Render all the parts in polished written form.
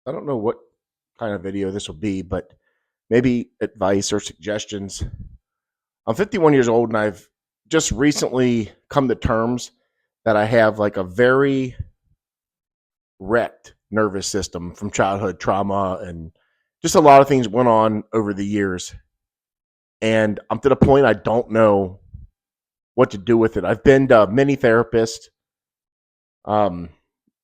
I don't know what kind of video this will be, but maybe advice or suggestions. I'm 51 years old and I've just recently come to terms that I have like a very wrecked nervous system from childhood trauma and just a lot of things went on over the years. And I'm to the point I don't know what to do with it. I've been to many therapists. Um,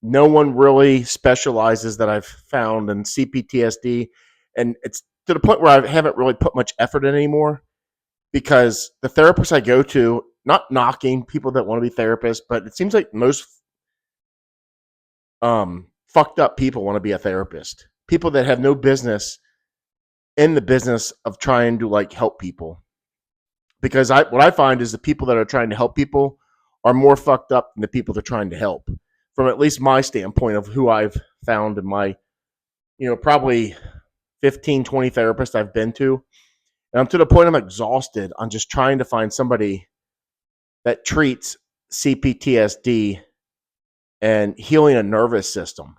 no one really specializes that I've found in CPTSD. And it's to the point where I haven't really put much effort in anymore because the therapists I go to, not knocking people that want to be therapists, but it seems like most fucked up people want to be a therapist. People that have no business in the business of trying to like help people. Because what I find is the people that are trying to help people are more fucked up than the people they're trying to help. From at least my standpoint of who I've found in my, probably 15, 20 therapists I've been to. And I'm to the point I'm exhausted on just trying to find somebody that treats CPTSD and healing a nervous system.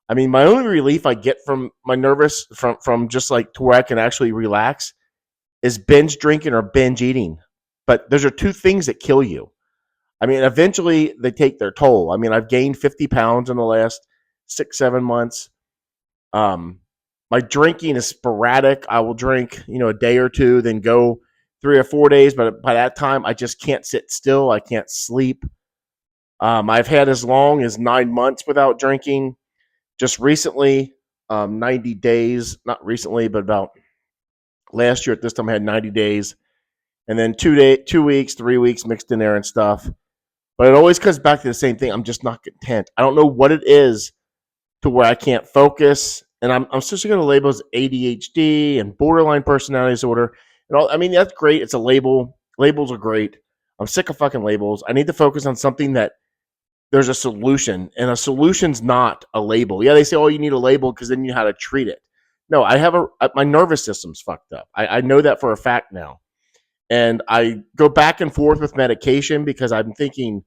I mean, my only relief I get from my nervous from just like to where I can actually relax is binge drinking or binge eating. But those are two things that kill you. I mean, eventually they take their toll. I mean, I've gained 50 pounds in the last 6, 7 months. My drinking is sporadic. I will drink, a day or two, then go 3 or 4 days. But by that time, I just can't sit still. I can't sleep. I've had as long as 9 months without drinking. Just recently, 90 days, not recently, but about last year at this time, I had 90 days. And then 2 weeks, 3 weeks mixed in there and stuff. But it always comes back to the same thing. I'm just not content. I don't know what it is to where I can't focus. And I'm still going to label as ADHD and borderline personality disorder. And all, I mean, that's great. It's a label. Labels are great. I'm sick of fucking labels. I need to focus on something that there's a solution. And a solution's not a label. Yeah, they say, oh, you need a label because then you know how to treat it. No, I have my nervous system's fucked up. I know that for a fact now. And I go back and forth with medication because I'm thinking,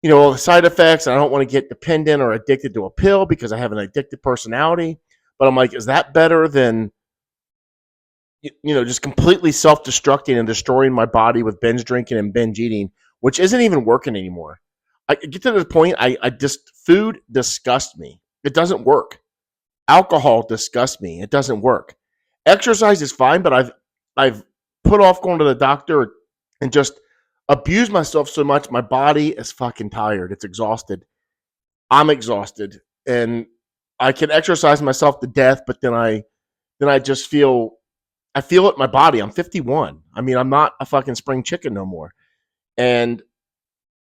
all the side effects. And I don't want to get dependent or addicted to a pill because I have an addictive personality. But I'm like, is that better than, just completely self-destructing and destroying my body with binge drinking and binge eating, which isn't even working anymore? I get to the point, food disgusts me. It doesn't work. Alcohol disgusts me. It doesn't work. Exercise is fine, but I've put off going to the doctor and just abused myself so much. My body is fucking tired. It's exhausted. I'm exhausted, and I can exercise myself to death, but then I just I feel it in my body. I'm 51. I mean, I'm not a fucking spring chicken no more. And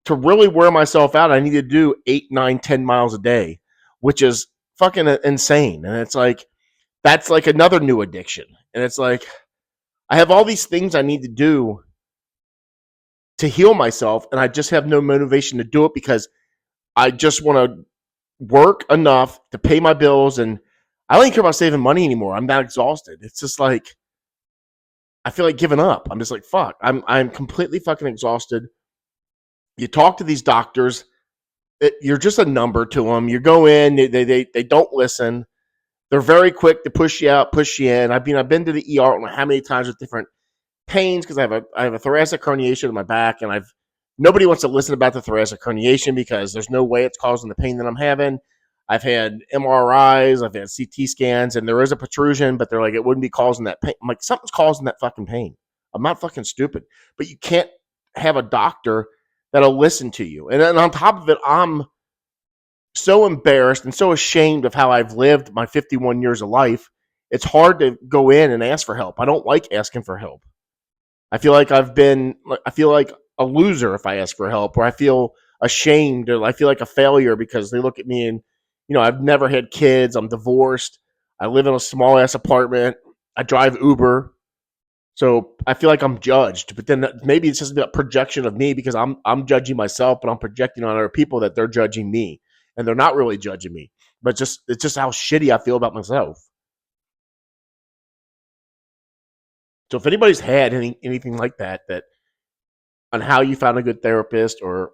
to really wear myself out, I need to do 8, 9, 10 miles a day, which is fucking insane. And it's like, that's like another new addiction. And it's like, I have all these things I need to do to heal myself, and I just have no motivation to do it because I just want to work enough to pay my bills. And I don't even care about saving money anymore. I'm that exhausted. It's just like, I feel like giving up. I'm just like, fuck. I'm completely fucking exhausted. You talk to these doctors, you're just a number to them. You go in, they don't listen. They're very quick to push you out, push you in. I've been to the ER I don't know how many times with different pains because I have a thoracic herniation in my back, and nobody wants to listen about the thoracic herniation because there's no way it's causing the pain that I'm having. I've had MRIs, I've had CT scans, and there is a protrusion, but they're like, it wouldn't be causing that pain. I'm like, something's causing that fucking pain. I'm not fucking stupid. But you can't have a doctor that'll listen to you. And then on top of it, I'm so embarrassed and so ashamed of how I've lived my 51 years of life. It's hard to go in and ask for help. I don't like asking for help. I feel like I feel like a loser if I ask for help, or I feel ashamed, or I feel like a failure because they look at me and, I've never had kids. I'm divorced. I live in a small ass apartment. I drive Uber. So I feel like I'm judged, but then maybe it's just a projection of me because I'm judging myself, but I'm projecting on other people that they're judging me, and they're not really judging me. But it's just how shitty I feel about myself. So if anybody's had anything like that on how you found a good therapist or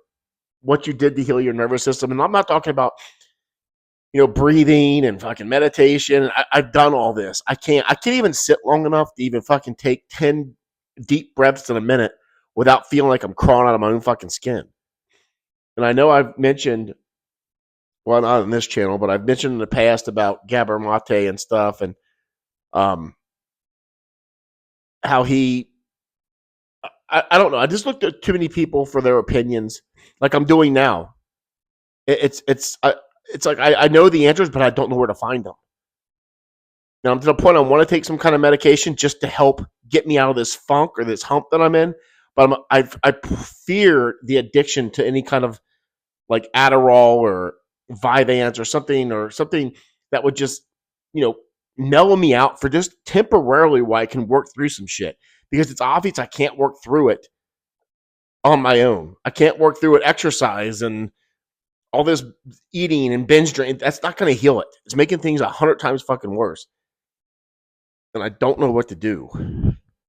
what you did to heal your nervous system, and I'm not talking about breathing and fucking meditation. I've done all this. I can't even sit long enough to even fucking take 10 deep breaths in a minute without feeling like I'm crawling out of my own fucking skin. And I know I've mentioned, well, not on this channel, but I've mentioned in the past about Gabor Mate and stuff, and um, how I don't know. I just looked at too many people for their opinions, like I'm doing now. It's like I know the answers, but I don't know where to find them. Now I'm to the point I want to take some kind of medication just to help get me out of this funk or this hump that I'm in. But I fear the addiction to any kind of like Adderall or Vyvanse or something that would just mellow me out for just temporarily while I can work through some shit, because it's obvious I can't work through it on my own. I can't work through it exercise and all this eating and binge drinking. That's not going to heal it. It's making things 100 times fucking worse. And I don't know what to do.